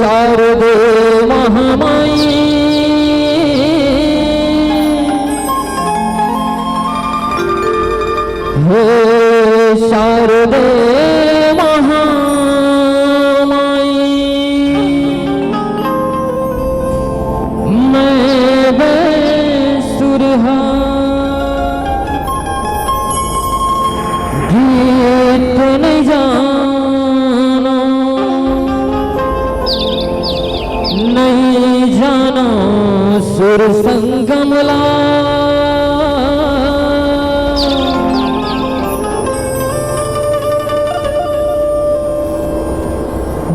शारदे महामाई हे शारदे महामाई मैं बेसुरहा गीत नहीं जाना नहीं जाना सुर संगमला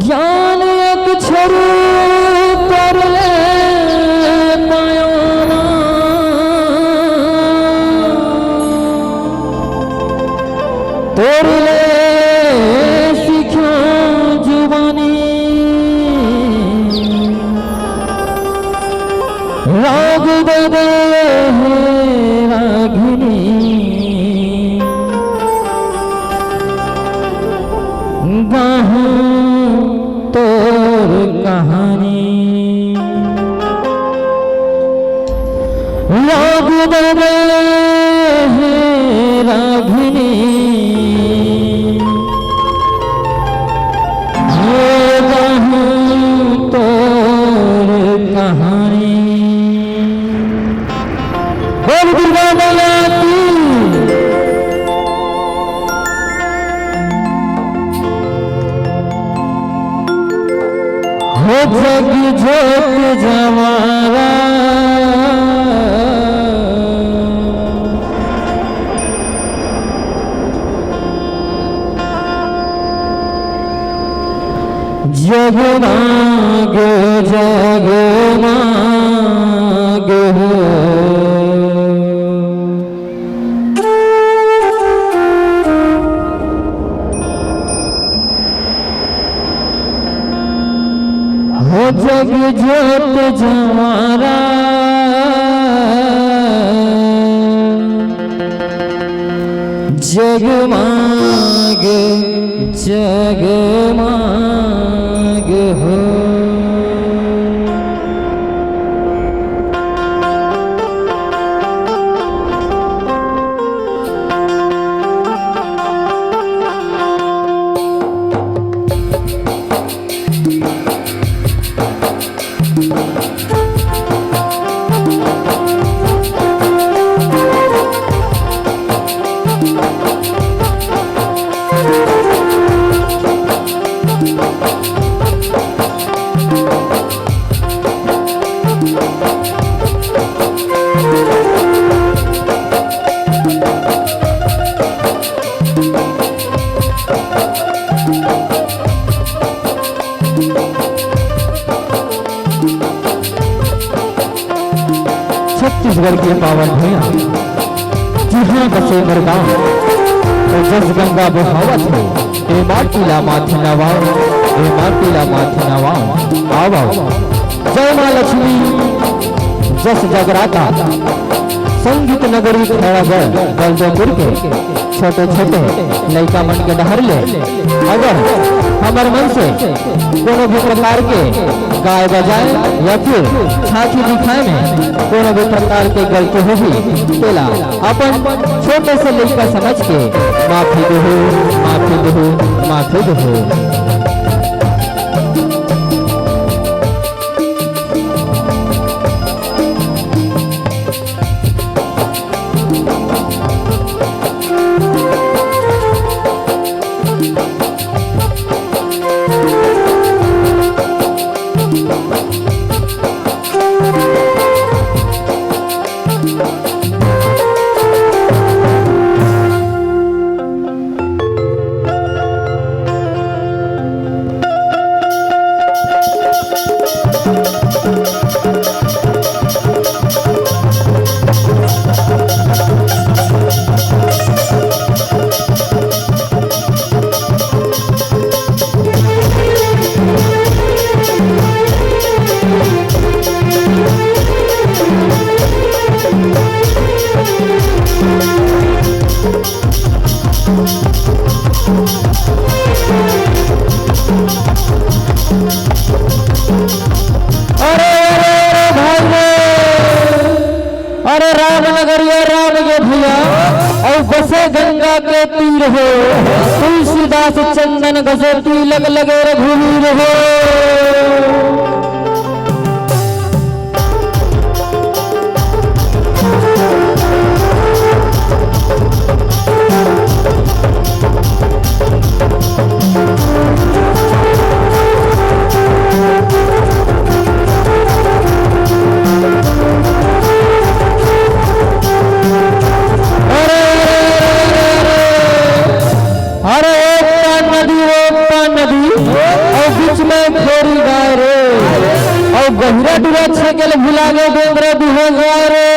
ज्ञान अक्षर पर पाया तोड़ ले सीखा जुबानी राग दे दे रागिनी गाहूं तोर कहानी राग दे दे रागिनी गाहूं तोर कहानी बोल दुर्गा मैया की हो जग जोत जमारा जगमाग जगमाग हो हो जग जोत जमारा जगमाग जगमाग हो छत्तीसगढ़ के पावन भैया जहाँ बसे मरगांव तो जस गंगा बहावत हो ए माटीला माथे नवाओ ए माटीला माथे नवाओ आओ जय माँ लक्ष्मी जस जगराता संगीत नगरी खड़ागढ़ बलदेवपुर के छोटे छोटे लड़का मन के डहर ले अगर हमार मन से कोनो भी प्रकार के गाय बजाए या फिर छाछी दिखाए में कोनो भी प्रकार के गलती होगी तेला अपन छोटे से लड़का समझ के माफी दो माफी दो माफी दो। के तीर हो, तुलसीदास चंदन घसे तिलक लगे रघुवीर हो। गहिरा डूबा छेकल भुला गए डोंगरा डूबो गया रे।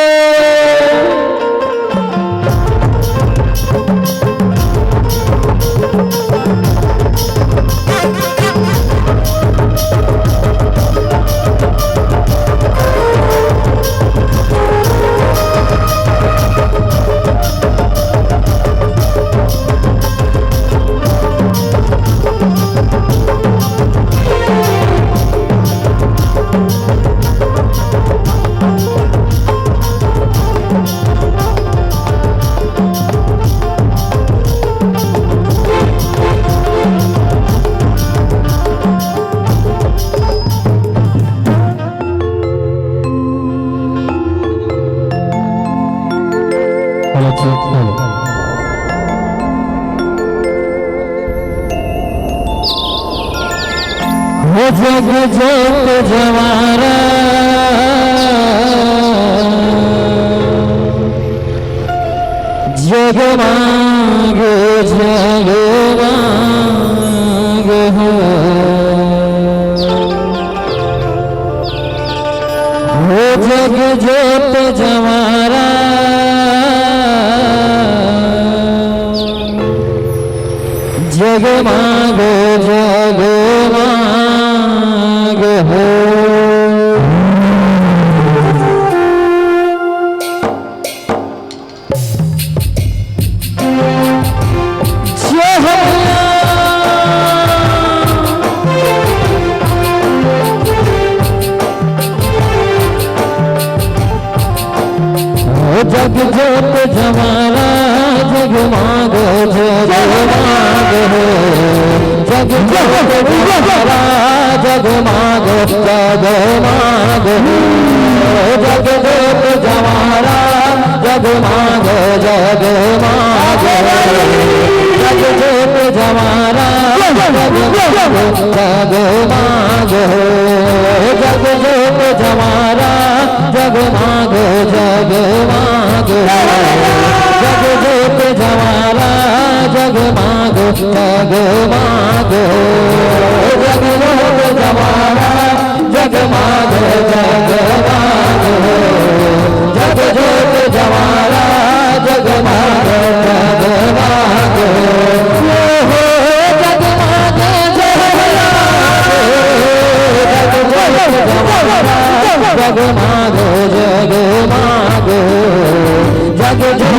हो जग जोत जवारा जग मांग जग मांग हो जग जोत जवारा जग मांग जग मांग हो। जग जोत जवारा जग मांग जग मांग हो। जग जोत जवारा जग मांग जग मांग हो। जग जोत जवारा जग मांग जग मांग हो। जग जोत जवारा जग मांग जग मांग हो। जग जोत जवारा जग मांग जग मांग हो। जग जोत जवारा जग मांग जग मांग हो। जग जोत जवारा जग मांग जग मांग हो। जग जोत जवारा जग मांग जग मांग हो। जग मांग जग मांग जग जोत जवारा जग मांग जग मांग जग जोत जवारा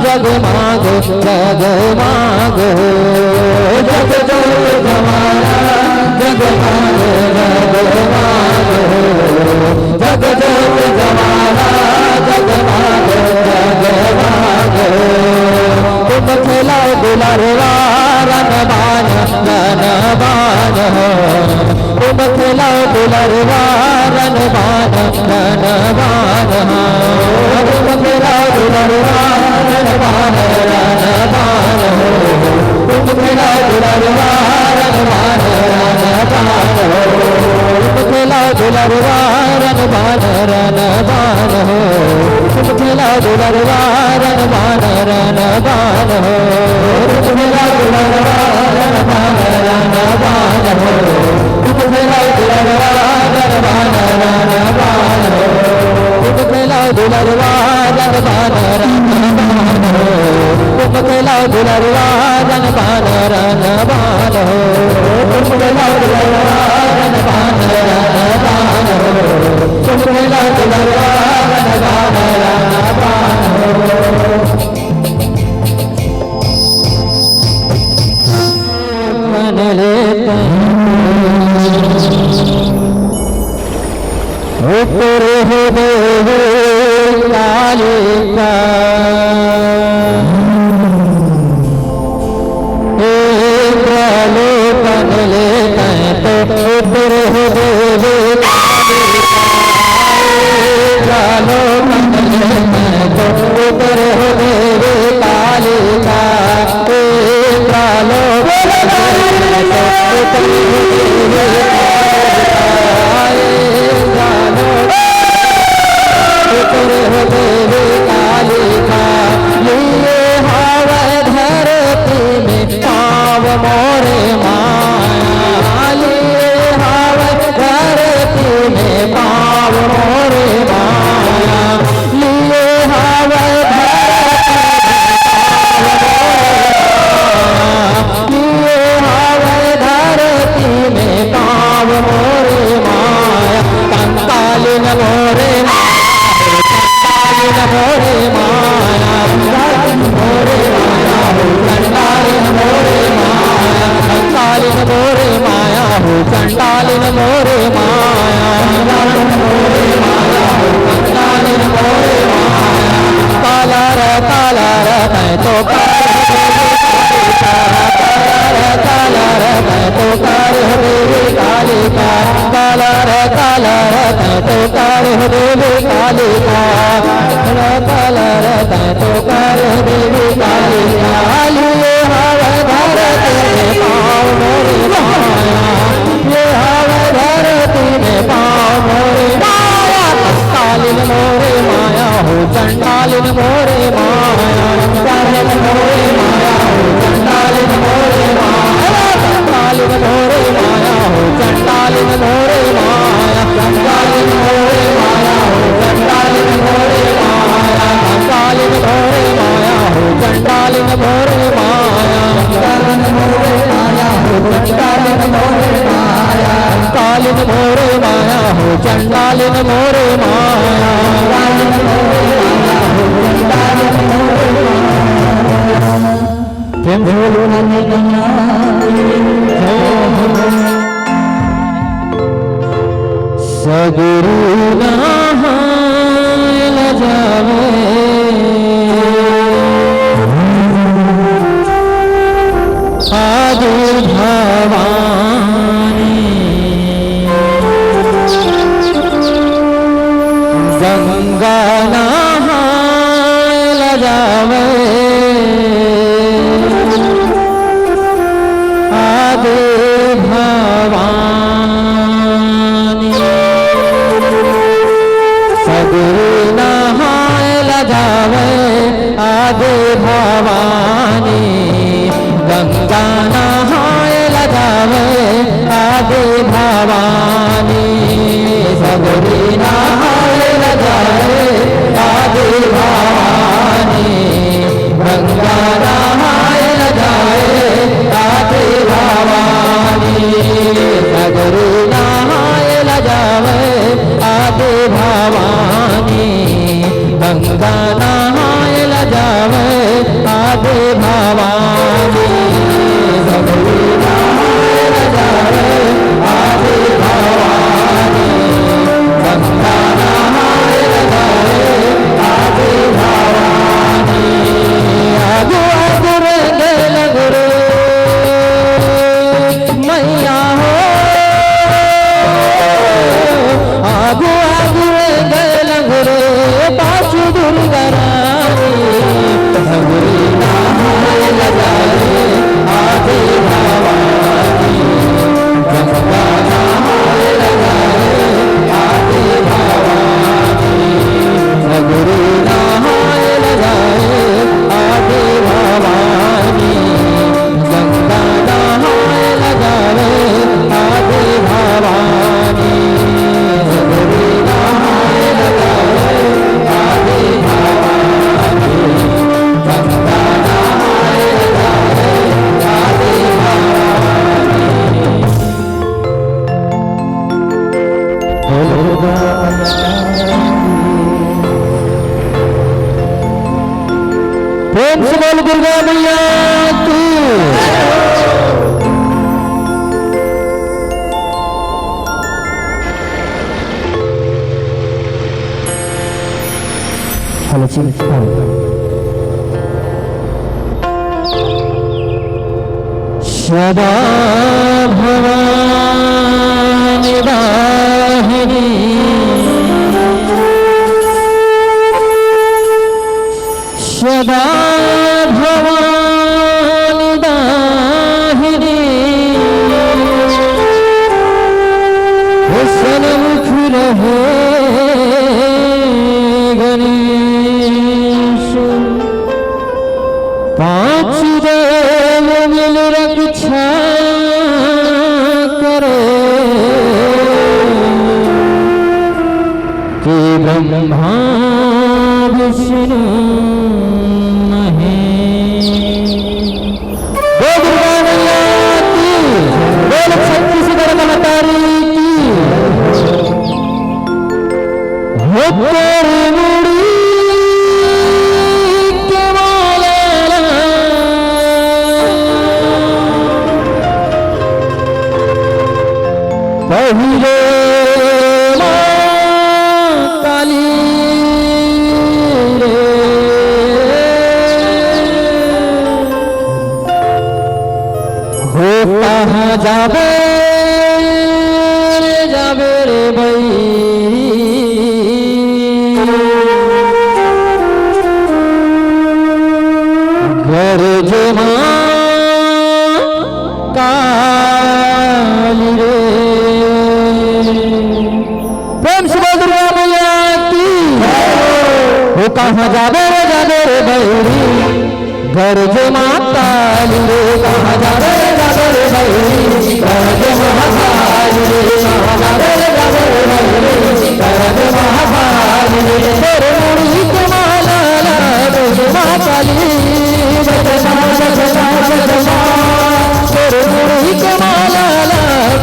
जग मांग जग मांग जग जोत जवारा जग मांग जग मांग जग जोत जवारा जग मांग जग मांग। तुम खिलाओ दुलारवा रन बान रन बान हो। तुम खिलाओ दुलारवा रन बान रन बान हो। तुम खिलाओ दुलारवा रन बान रन बान हो। तुम खिलाओ दुलारवा रन बान रन बान हो। तुम खिलाओ दुलारवा रन बान रन बान हो। तुम खिलाओ दुलारवा रन बान रन बान हो। तुम खिलाओ दुलारवा रन बान रन बान हो। तुम खिलाओ दुलारवा रन बान रन बान हो। तुम खिलाओ दुलारवा रन बान रन बान हो। तुम खिलाओ दुलारवा रन बान रन बान हो। तुम खिलाओ दुलारवा रन बान रन बान हो। तुम खिलाओ दुलारवा रन बान रन बान हो। मन लेते ऊपर हो कालिका मोरे माया लिए हवे धरती में पाव मोरे माया लिए हवे धरती में पाव मोरे माया कंकालिन मोरे मोरे माया मोरे माया कंकालिन मोरे माया कंकालिन मोरे माया हो कंकालिन मोरे माया कंकालिन मोरे माया कालर मैं तो कालर मैं तो कर देवी कालिका कालर मैं तो कर देवी कालिका कालर मैं तो कर देवी कालिका लिए हवे धरती में पाँव मोरे माया ये हवे धरती में पाँव मोरे माया कालिन मोरे माया हो चंडालिन मोरे माया कालिन मोरे माया हो चंडालिन मोरे माया कालिन मोरे माया हो चंडालिन मोरे माया कालिन मोरे माया हो चंडालिन मोरे माया कालिन मोरे माया हो चंडालिन मोरे माया कालिन मोरे माया हो चंडालिन मोरे माया कालिन मोरे माया हो चंडालिन मोरे माया कालिन मोरे माया हो चंडालिन मोरे माया प्रेम बोलो नन्या सगुरु नहाय जावे आदि भवानी गंगा नहाय जावे आदि भवानी सगुरु नहाय जावे आदि भवानी गंगा नहाय जावे आदि भवानी सगुरु नहाय जावे आदि भवानी गंगा नहाय जावे आदि भवानी सगुरु नहाय जावे आदि भवानी गंगा नहाय जावे आदि भवानी सगुरु नहाय जावे आदि भवानी गंगा नहाय जावे आदि भवानी आगु आगु रेंगे लगुरु मैया हो आगु आगु रेंगे लगुरु पासु दुर्गा रानी सगुरु नहाय जावे आदि भवानी गंगा नहाय जावे आदि भवानी सगुरु नहाय जावे आदि भवानी गंगा नहाय जावे आदि भवानी सगुरु नहाय जावे आदि भवानी गंगा नहाय जावे आदि भवानी प्रेम से बोल दुर्गा मैया की हेलो जी सदा भवानी वाहिनी सदा भवानी दाहिनी सन्मुख रहे गणेश पांच देव मिल रख वही रे माँ काली रे हो कहाँ जाबे जाबे रे भाई घर जे माँ काली रे प्रेम से बोल दुर्गा मैया की हो कहाँ जाबे रे भैरी घर जे माँ काली रे कहाँ जाबे रे भैरी घर जे माँ काली रे कहाँ जाबे रे भैरी घर जे माँ काली रे तेरे मुड़ी के माला रे माँ काली बजना बजना बजना तेरे मुड़ी के माला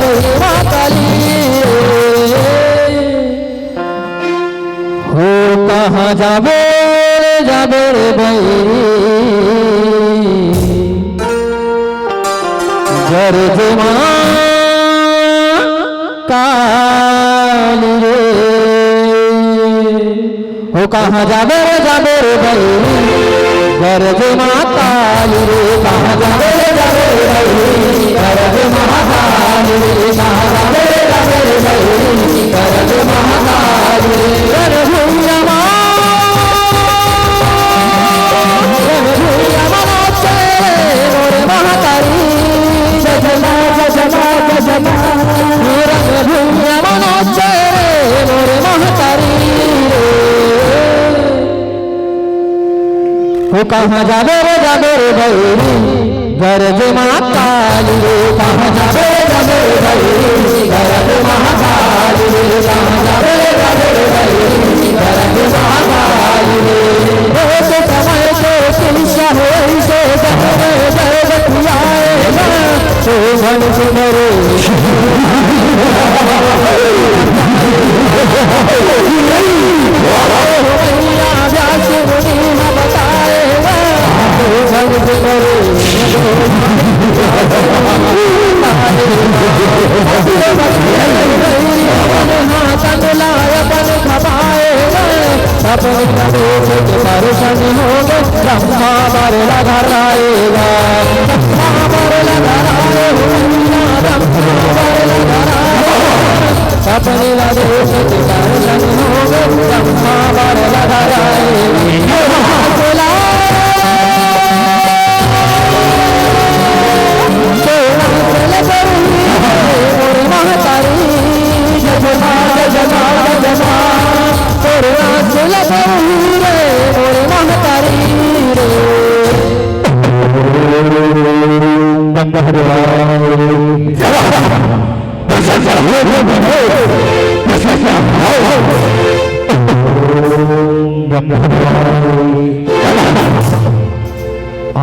रे माँ काली हो कहाँ जाबे रे भैरी घर जे माँ काली रे हो कहाँ जाबे रे भैरी घर जे माँ काली रे कहाँ जाबे रे भैरी घर जे माँ काली रे कहाँ जाबे रे भैरी घर जे माँ काली रे घर भैया माँ हो कहाँ जाबे रे भैरी घर जे माँ काली रे कहाँ जाबे रे भैरी घर जे माँ काली रे कहाँ जाबे रे भैरी घर जे माँ काली रे हो तो समय को किल्सा हो से जगवे जय बतियाएगा तो मन सुनरे परेशानी हो गए ब्रह्मा मारे लगा आएगा अपने लगे परेशानी हो गए ब्रह्मा मारे लगा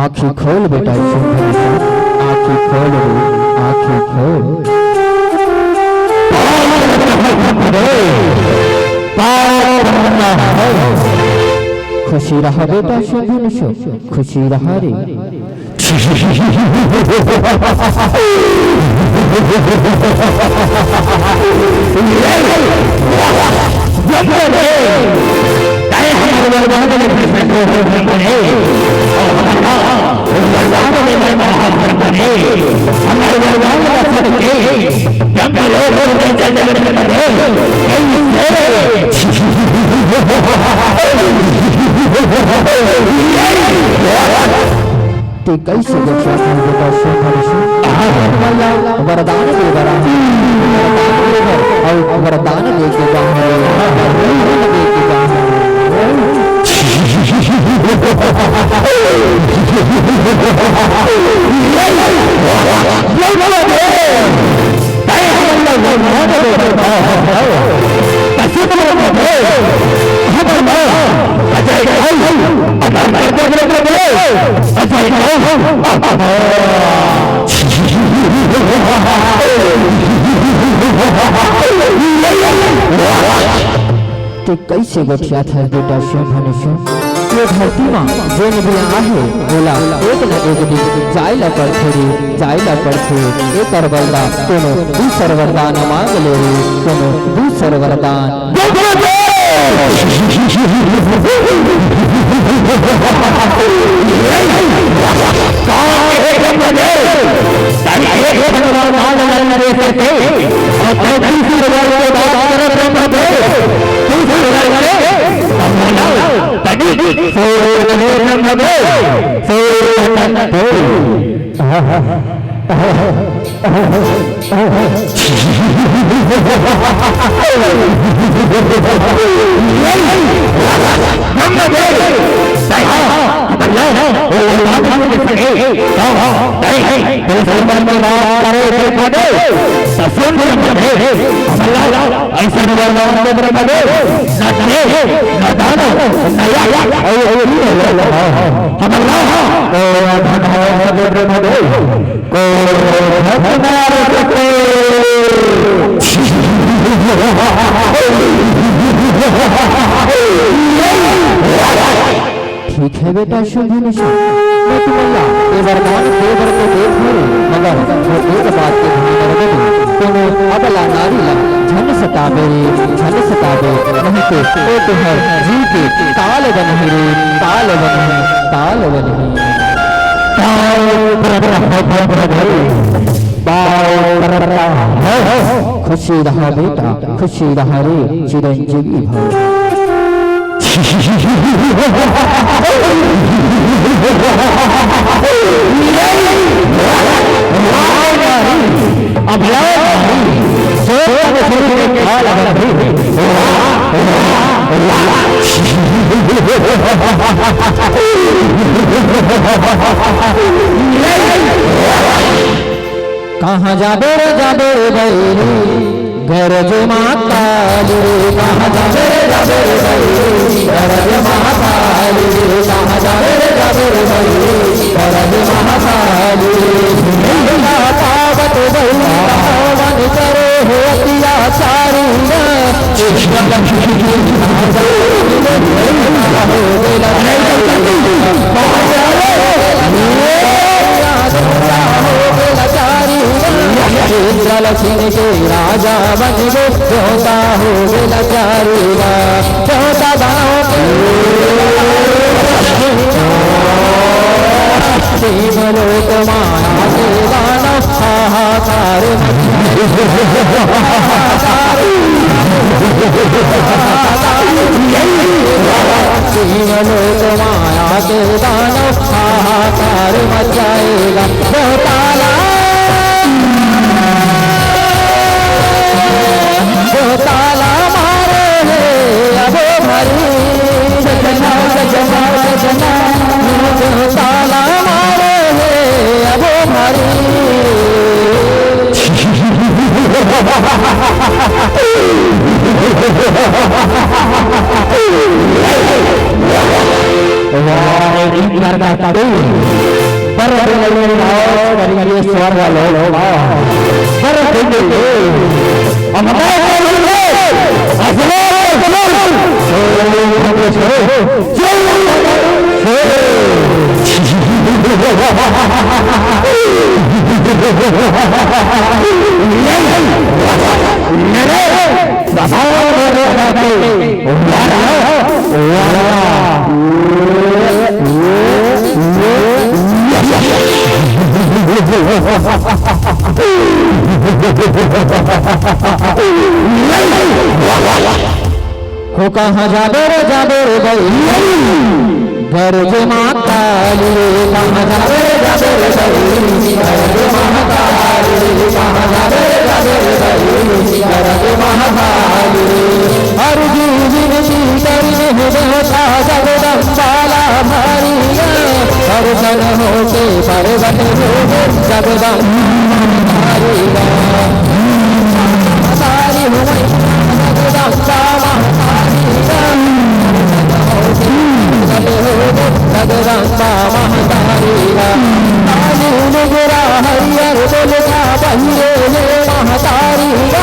आँखें खोल बेटा आँखें खोल आँखें खोल खुशी रहा बेटा शुभ खुशी रहा रे ते कैसे वरदान देगा और वरदान देगा ते कैसे गठिया था बेटा शुभ ये धरती माँ जो भी आहे बोला एक न एक दिन जायला पडथे जायला पडथे एक वरदान कोनो दूसर वरदान मांग ले रे कोनो दूसर वरदान ठीक है बेटा शुभ निशा मैं तुम्हारा ये वरदान देवर को देख हूँ मगर वो एक बात के ध्यान रखो कोनो अबला नारी ला झन सतावे नहीं तो ओ तुहर जी के काल बन रे काल बन खुशी रहा बेटा खुशी रहा रे चिरंजीवी भव कहाँ जाबे बैरी गरज माता कहाँ जाबे बैरी गरज माता कहाँ जाबे बैरी गरज माता पावत वन करे हो अत्याचारी लक्ष्मी के राजा बन गो जोता हो लाचारीगा जोता गाँव लोक माया के गाना हाहाकार लोक माया के गाना हाहाकार मचाएगा जोताला ताला मारे अबो भरी सजना ताला मारे अबो भरी स्वर्ग हो कहाँ जाबे रे भाई गरज माता कहाँ जाबे रे भाई गरज माता कहाँ जाबे रे भाई गरज माता हर विनती करने होता जगदम्बाला मारिया हर सन होके पर्वत हो जगदम्बा मारिया सारी हुई जगदम्बा जगदम्बा महतारीगा काली निगरा हरियर बोलता बहिरे महतारीगा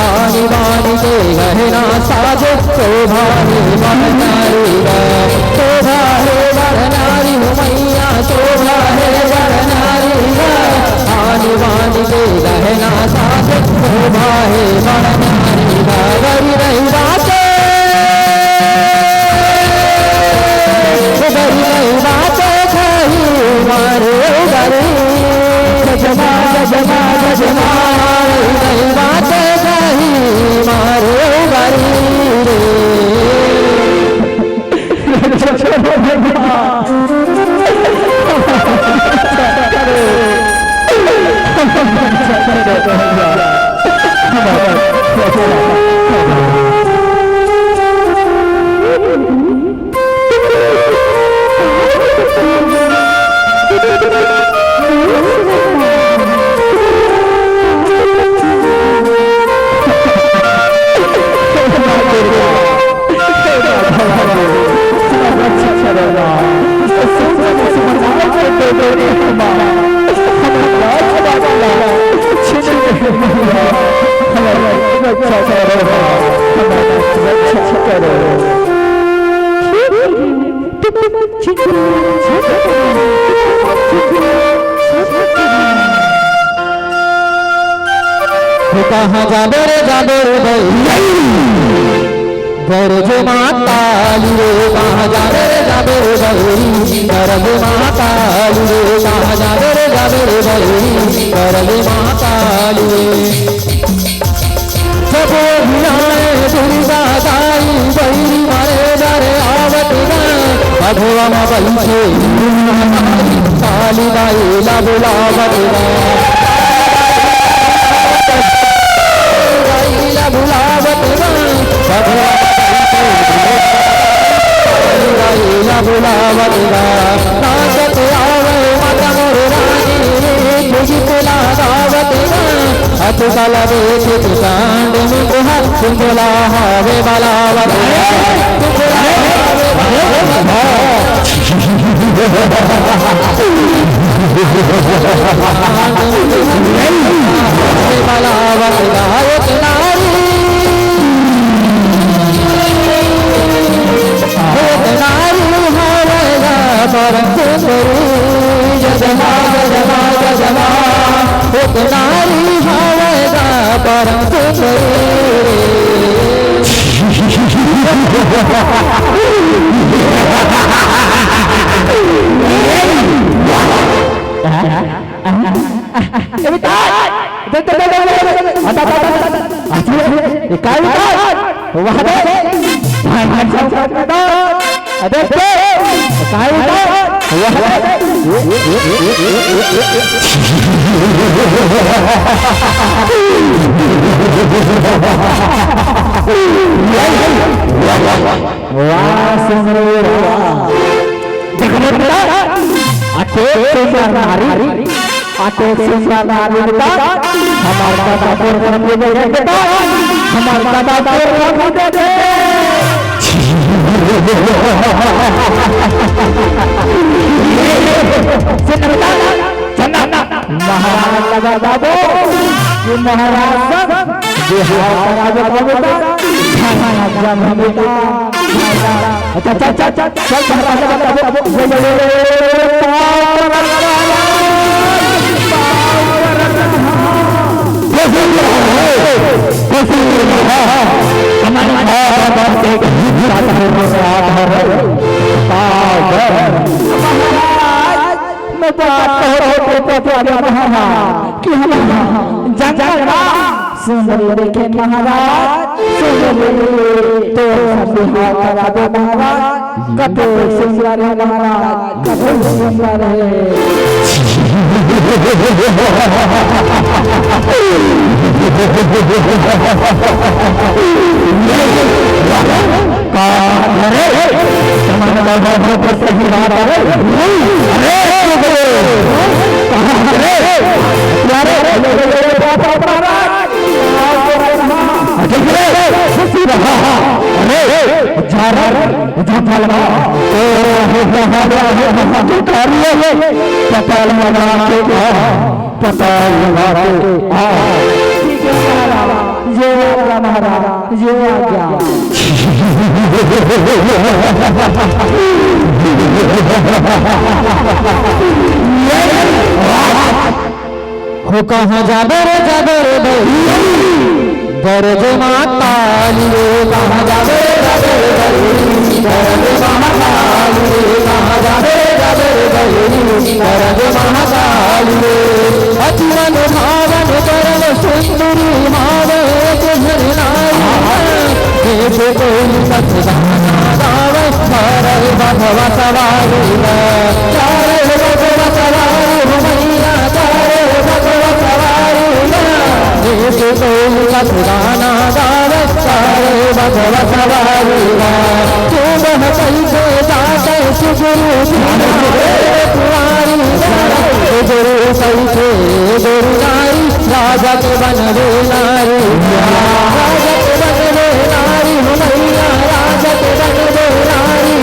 आनी बानी के गहना साज शोभानी महतारीगा शोभा नहीं बात कही मारे बारी रे कहाँ जाबे रे भैया गरज माताली रे कहाँ जाबे रे भैरी गरज माताली रे कहाँ जाबे रे भैरी गरज माताली रे जब भियाए दुर्गा दाई भैरी मारे जारे आवत भगवा बैठे काली दाई ला बुलावत बुलावत बुलावत नाचत आवे माता मोर रानी तुझी तुला दावत अतुकल देख कांड में गुहा तुमला हावे बलावत बलावत परम सुंदरी जजमा जजमा जजमा एक नारी हवेगा परम सुंदरी सुंदरी देखे महाराज सुंदरी तो करा दो महाराज कतो सुंदर है महाराज कतो सुंदर हो कहाँ जाबे रे गरज माताली रे कहाँ जाबे गरज माताली रे कहाँ जाबे गरज माताली रे अति मन भावन चरण सुंदरी भावे जैसे कोई सतगाना गावे चारे भगवा सवारी चारे भगवा सवारी मैया चारे भगवा सवारी जैसे कोई सतगाना गावे चारे भगवा सवारी सुबह कैसे जाते सुगुरु कुमारी गुरु कैसे गुरु नारी राजा के बनवे नारी राजा के बनवे नारी मैया राजा के बनवे नारी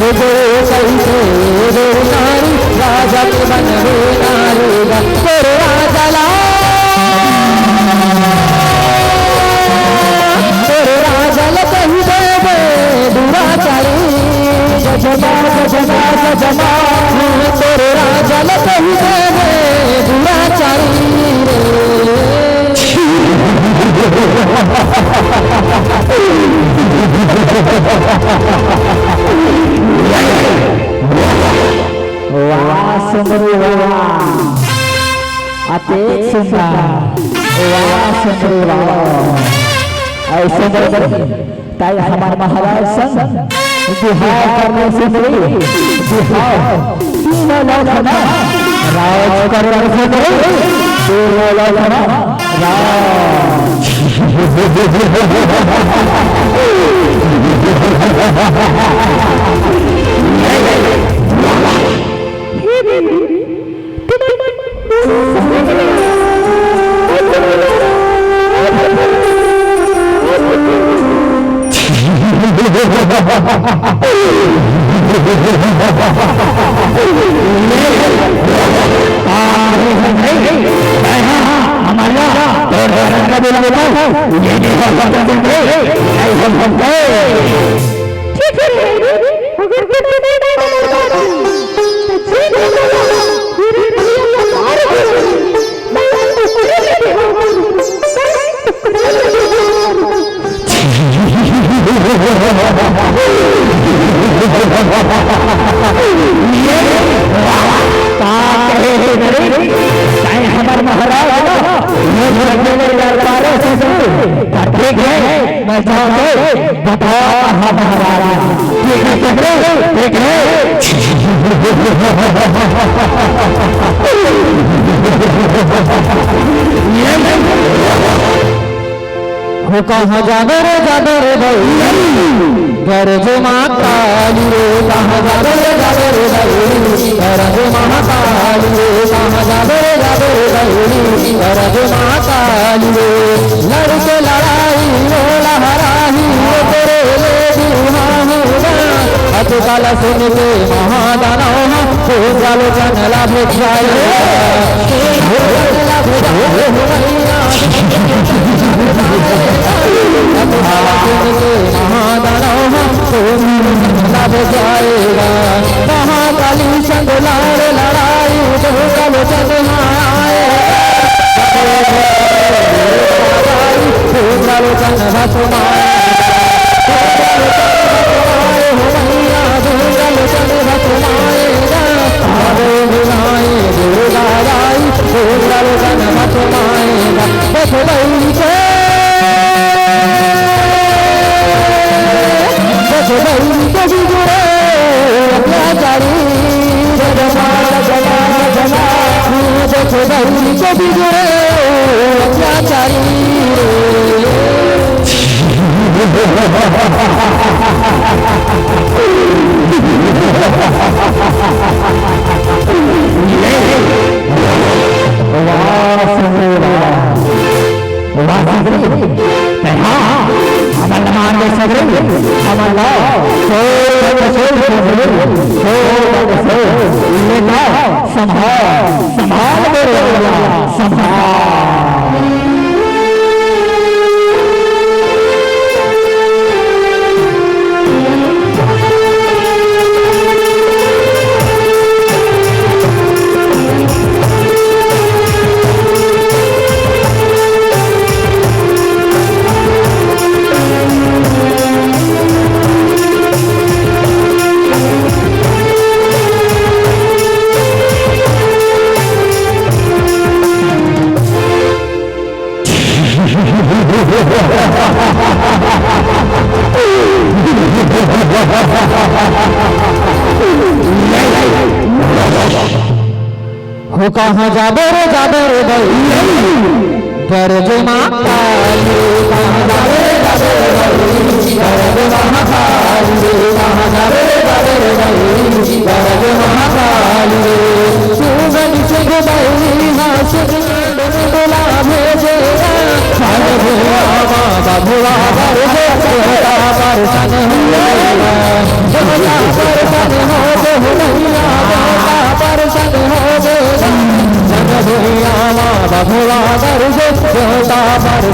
गुरु कैसे गुरु नारी राजा के बनवे नारी गुरु राजा ला गुरु राजा ल कही देवे दुराचारी जजमा जजमा जजमा गुरु राजा ल कही देवे दुराचारी वाह सुंदरी वाह अति सुंदर वाह सुंदरी वाह ऐसे ताई हमारे महाराज संग बिहार करने से मिली बिहार तीनों लौटना राज करने से मिली तीनों लौटना राज कहाँ जाने रे भाई घर जो माँ काली रे कहाँ जाने रे भाई घर जो माँ काली रे कहाँ जाने रे भाई घर जो माँ काली रे लड़के लड़ाई रो लहराही तेरे ले अतकाल सुन के महादानव हो जालो जन लाभ जाए महादानव लाभ जाएगा महाकाली संग लाड़ लड़ाई तो कल जन कहाँ जाबे रे भाई गरज माँ काली कहाँ जाबे रे भाई गरज माँ काली कहाँ जाबे रे भाई गरज माँ काली सुगन से गई हाथ बोला भेजे भुआ बरसे परसन परसन हो भुआ बरसे परसन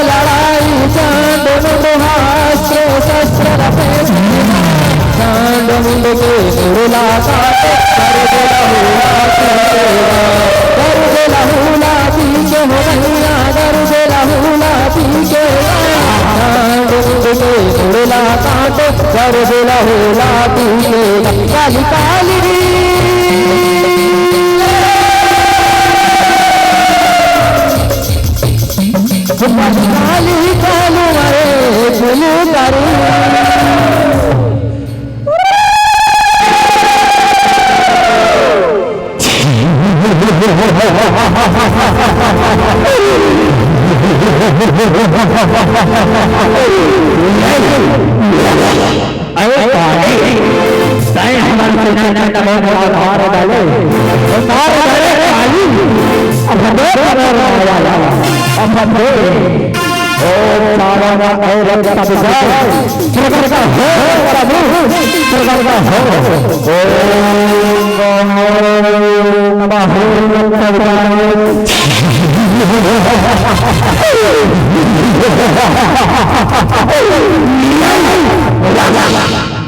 लड़ाई चांद मुहास्त्र शस्त्र चांद मुंड के मुलाकात कर दे लहूला पीछे हो भैया कर दे लहूला पीछे चांद मुंड के मुलाकात कर दे लहूला पीछे काली काली काली कालू मरे फुलू करू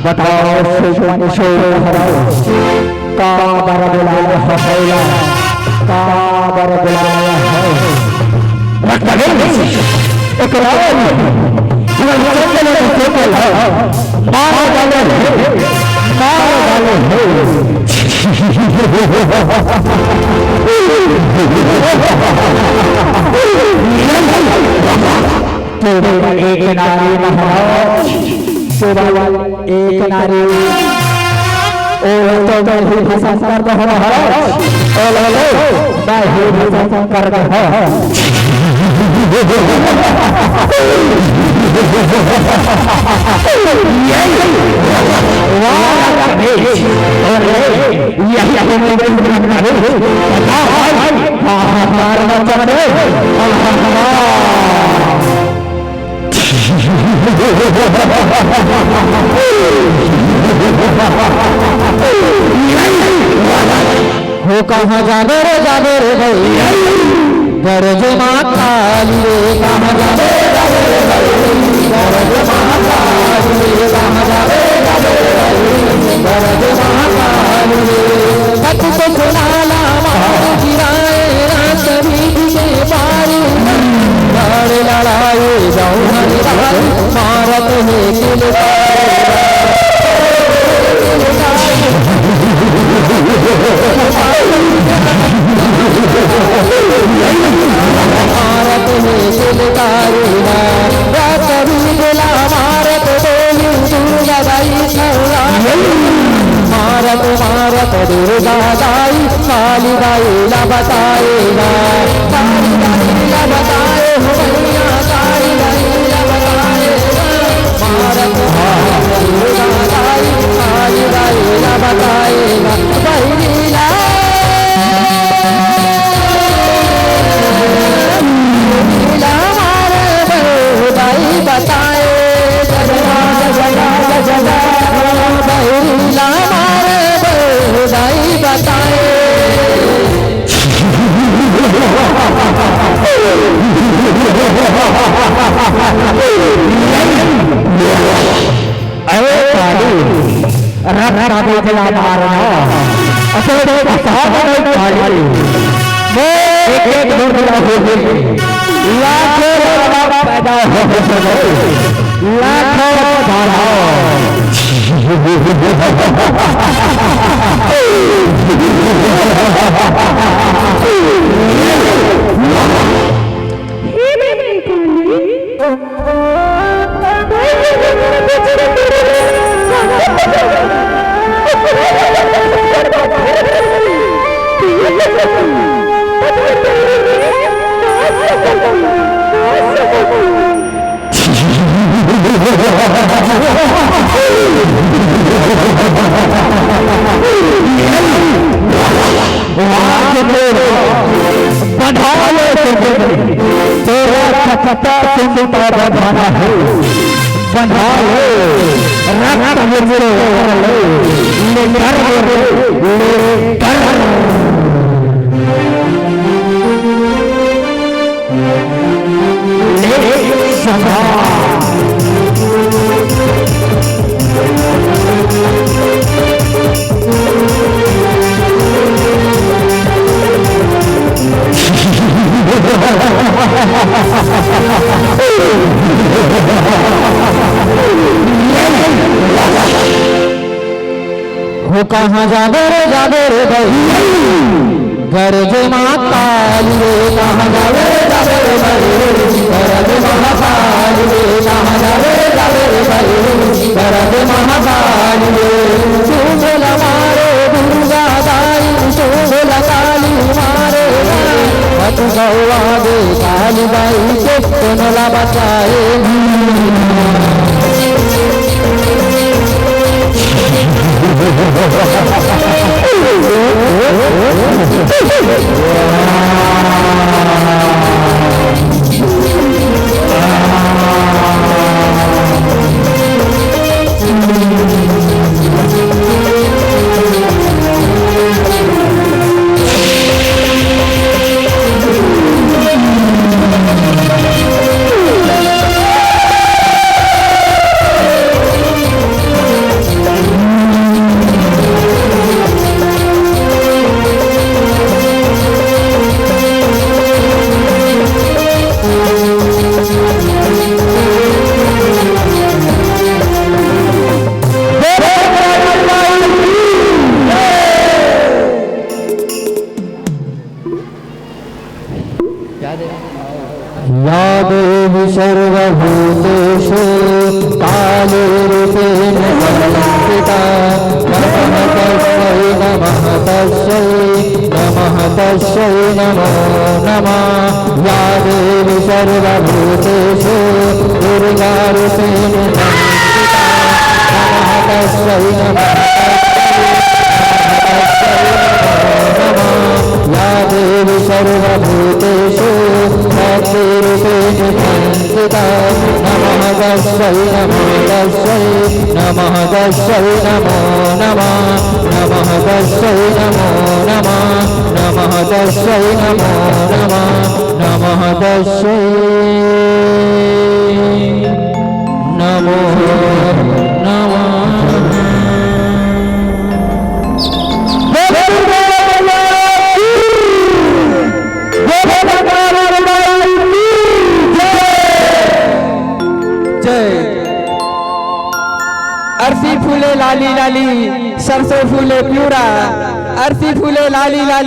बताओ सुमन शो हराओ का बरबला हौला का बरबला है रख लगे इकरार हम चले तो मार डाले एक नारी महाराज एक नारी ओ तो ही भाषा कर हो ओ लो मैं ही भाषा कर हो कहाँ जाबे रे भाई गरज माँ काली कहाँ जाबे रे भाई गरज माँ काली कहाँ जाबे रे भाई गरज माँ काली कत तो सुनाला माँ गिराए रात बीच के पारी लड़ लड़ाई जाऊँ हरी भाई मारत है किल भारत में सिलकारीना कभी बोला भारत बोली दुर्गा दाई भारत भारत दुर्गा दाई काली दाई ला बताएगा काली दाई ला बताए हो भैया काली दाई ला बताएगा भारत भारत दुर्गा दाई काली दाई ला बताएगा बहनी ला बताए बहुला मारे दाई बताए अरे पैदा हो हो कहाँ जाबे रे भाई गरज महाकाल रे कहाँ जाबे रे भाई गरज महाकाल रे कहाँ जाबे रे भाई गरज महाकाल रे तू बोला मारे दुर्गा दाई तू बोला काली मारे मत गौवा दे काली बाई के कोनला बचाए या देवी सर्वभूतेषु कालेरूपेण संस्थिता नमः तस्यै नमो नमः या देवी सर्वभूतेषु दुर्गारूपेण संस्थिता नमः तस्यै नमः या देवी सर्वभूतेषु शक्तिरूपेण संस्थिता नमः तस्यै नमः तस्यै नमो नमः नमः तस्यै नमो नमः नमः तस्यै नमो नमः नमः तस्यै नमो नमः। अरसी फूले लाली लाली सरसों फूले प्यूरा अरसी फूले लाली लाली